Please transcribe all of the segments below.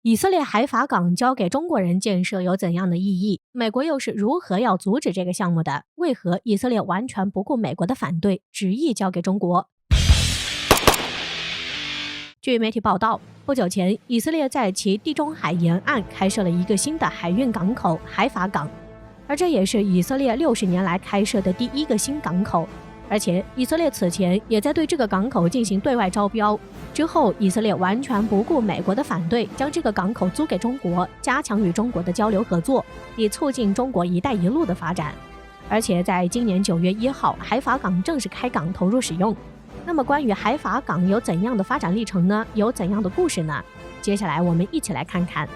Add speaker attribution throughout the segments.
Speaker 1: 以色列海法港交给中国人建设有怎样的意义？美国又是如何要阻止这个项目的？为何以色列完全不顾美国的反对，执意交给中国？据媒体报道，不久前，以色列在其地中海沿岸开设了一个新的海运港口海法港，而这也是以色列60年来开设的第一个新港口。而且以色列此前也在对这个港口进行对外招标，之后以色列完全不顾美国的反对，将这个港口租给中国，加强与中国的交流合作，以促进中国“一带一路”的发展。而且在今年9月1号，海法港正式开港投入使用。那么关于海法港有怎样的发展历程呢？有怎样的故事呢？接下来我们一起来看看。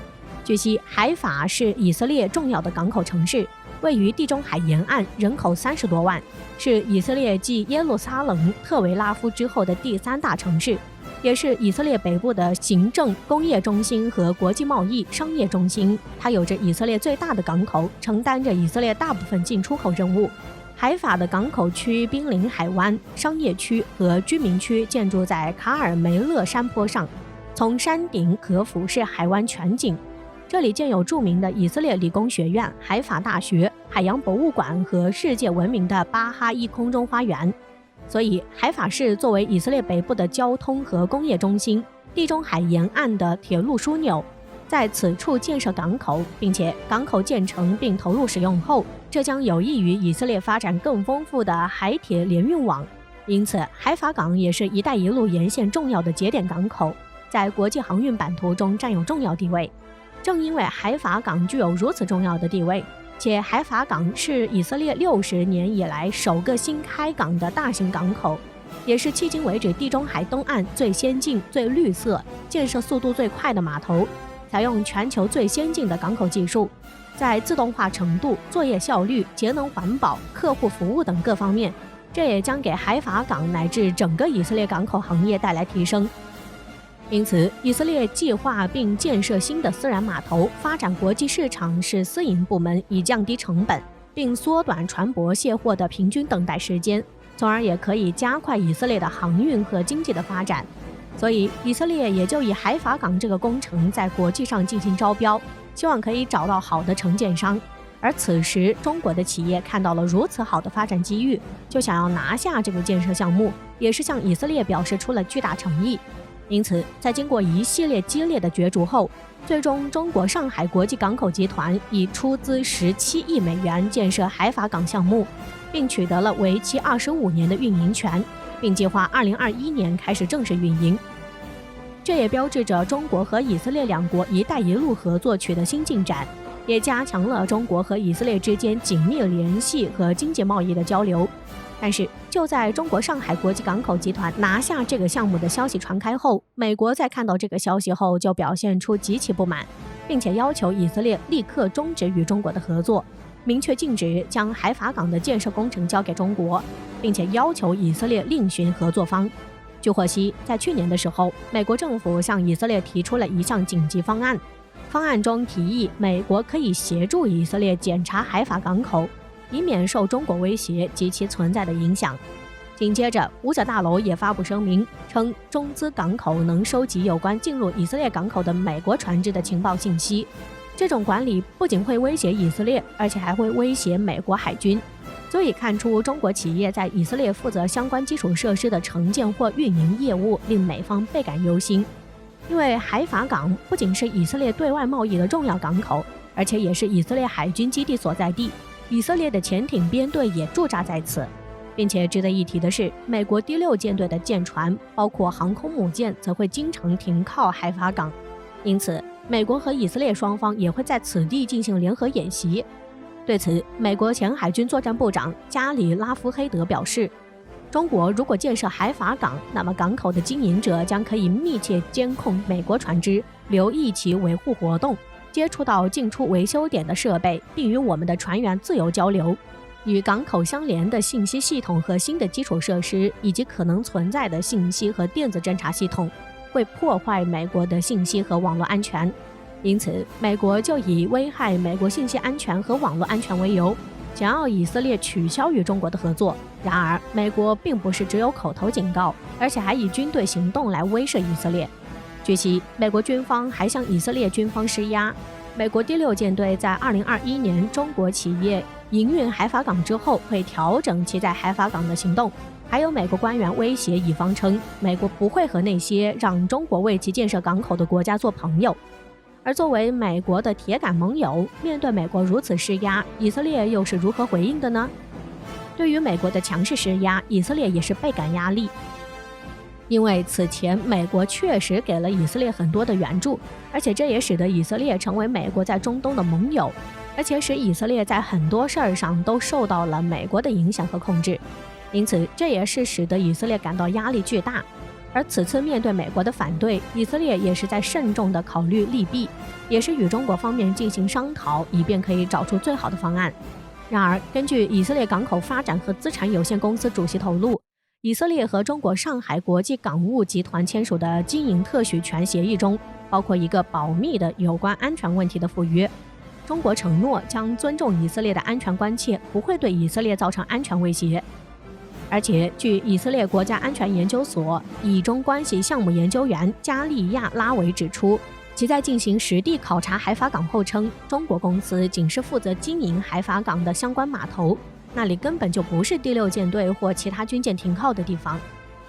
Speaker 1: 据悉，海法是以色列重要的港口城市，位于地中海沿岸，人口30多万，是以色列继耶路撒冷、特维拉夫之后的第3大城市，也是以色列北部的行政、工业中心和国际贸易、商业中心。它有着以色列最大的港口，承担着以色列大部分进出口任务。海法的港口区濒临海湾，商业区和居民区建筑在卡尔梅勒山坡上，从山顶可俯视海湾全景。这里建有著名的以色列理工学院、海法大学、海洋博物馆和世界闻名的巴哈伊空中花园。所以，海法市作为以色列北部的交通和工业中心，地中海沿岸的铁路枢纽，在此处建设港口，并且港口建成并投入使用后，这将有益于以色列发展更丰富的海铁联运网。因此，海法港也是一带一路沿线重要的节点港口，在国际航运版图中占有重要地位。正因为海法港具有如此重要的地位，且海法港是以色列60年以来首个新开港的大型港口，也是迄今为止地中海东岸最先进、最绿色、建设速度最快的码头，采用全球最先进的港口技术，在自动化程度、作业效率、节能环保、客户服务等各方面，这也将给海法港乃至整个以色列港口行业带来提升。因此，以色列计划并建设新的私人码头，发展国际市场是私营部门，以降低成本，并缩短船舶卸货的平均等待时间，从而也可以加快以色列的航运和经济的发展。所以，以色列也就以海法港这个工程在国际上进行招标，希望可以找到好的承建商。而此时，中国的企业看到了如此好的发展机遇，就想要拿下这个建设项目，也是向以色列表示出了巨大诚意。因此，在经过一系列激烈的角逐后，最终中国上海国际港口集团以出资17亿美元建设海法港项目，并取得了为期25年的运营权，并计划2021年开始正式运营。这也标志着中国和以色列两国“一带一路”合作取得新进展，也加强了中国和以色列之间紧密联系和经济贸易的交流。但是，就在中国上海国际港口集团拿下这个项目的消息传开后，美国在看到这个消息后就表现出极其不满，并且要求以色列立刻终止与中国的合作，明确禁止将海法港的建设工程交给中国，并且要求以色列另寻合作方。据获悉，在去年的时候，美国政府向以色列提出了一项紧急方案，方案中提议美国可以协助以色列检查海法港口，以免受中国威胁及其存在的影响。紧接着，五角大楼也发布声明，称中资港口能收集有关进入以色列港口的美国船只的情报信息。这种管理不仅会威胁以色列，而且还会威胁美国海军。足以看出，中国企业在以色列负责相关基础设施的承建或运营业务，令美方倍感忧心。因为海法港不仅是以色列对外贸易的重要港口，而且也是以色列海军基地所在地。以色列的潜艇编队也驻扎在此，并且值得一提的是，美国第6舰队的舰船，包括航空母舰，则会经常停靠海法港。因此，美国和以色列双方也会在此地进行联合演习。对此，美国前海军作战部长加里拉夫黑德表示，中国如果建设海法港，那么港口的经营者将可以密切监控美国船只，留意其维护活动，接触到进出维修点的设备，并与我们的船员自由交流。与港口相连的信息系统和新的基础设施，以及可能存在的信息和电子侦察系统，会破坏美国的信息和网络安全。因此，美国就以危害美国信息安全和网络安全为由，想要以色列取消与中国的合作。然而，美国并不是只有口头警告，而且还以军队行动来威慑以色列。据悉，美国军方还向以色列军方施压。美国第6舰队在2021年中国企业营运海法港之后，会调整其在海法港的行动。还有美国官员威胁以方称，美国不会和那些让中国为其建设港口的国家做朋友。而作为美国的铁杆盟友，面对美国如此施压，以色列又是如何回应的呢？对于美国的强势施压，以色列也是倍感压力。因为此前美国确实给了以色列很多的援助，而且这也使得以色列成为美国在中东的盟友，而且使以色列在很多事儿上都受到了美国的影响和控制。因此，这也是使得以色列感到压力巨大。而此次面对美国的反对，以色列也是在慎重地考虑利弊，也是与中国方面进行商讨，以便可以找出最好的方案。然而，根据以色列港口发展和资产有限公司主席透露，以色列和中国上海国际港务集团签署的经营特许权协议中，包括一个保密的有关安全问题的附约。中国承诺将尊重以色列的安全关切，不会对以色列造成安全威胁。而且，据以色列国家安全研究所以中关系项目研究员加利亚拉维指出，其在进行实地考察海法港后称，中国公司仅是负责经营海法港的相关码头，那里根本就不是第6舰队或其他军舰停靠的地方，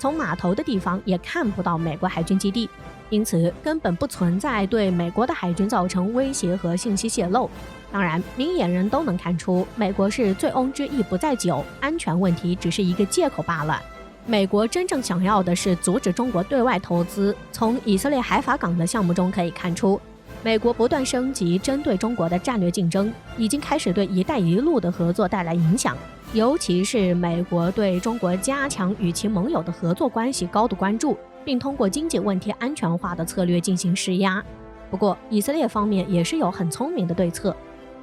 Speaker 1: 从码头的地方也看不到美国海军基地，因此根本不存在对美国的海军造成威胁和信息泄露。当然，明眼人都能看出，美国是醉翁之意不在酒，安全问题只是一个借口罢了。美国真正想要的是阻止中国对外投资。从以色列海法港的项目中可以看出，美国不断升级针对中国的战略竞争，已经开始对一带一路的合作带来影响，尤其是美国对中国加强与其盟友的合作关系高度关注，并通过经济问题安全化的策略进行施压。不过，以色列方面也是有很聪明的对策。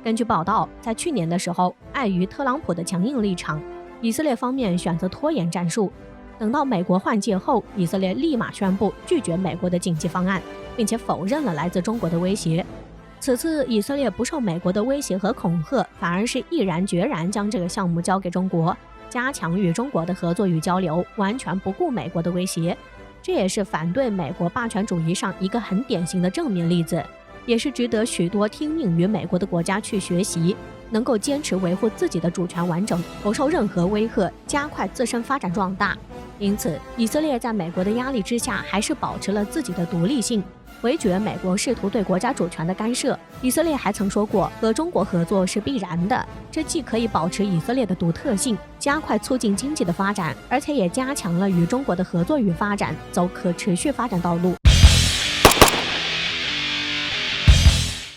Speaker 1: 根据报道，在去年的时候，碍于特朗普的强硬立场，以色列方面选择拖延战术。等到美国换届后，以色列立马宣布拒绝美国的紧急方案，并且否认了来自中国的威胁。此次以色列不受美国的威胁和恐吓，反而是毅然决然将这个项目交给中国，加强与中国的合作与交流，完全不顾美国的威胁。这也是反对美国霸权主义上一个很典型的正面例子，也是值得许多听命于美国的国家去学习，能够坚持维护自己的主权完整，不受任何威吓，加快自身发展壮大。因此，以色列在美国的压力之下，还是保持了自己的独立性，回绝美国试图对国家主权的干涉。以色列还曾说过，和中国合作是必然的，这既可以保持以色列的独特性，加快促进经济的发展，而且也加强了与中国的合作与发展，走可持续发展道路。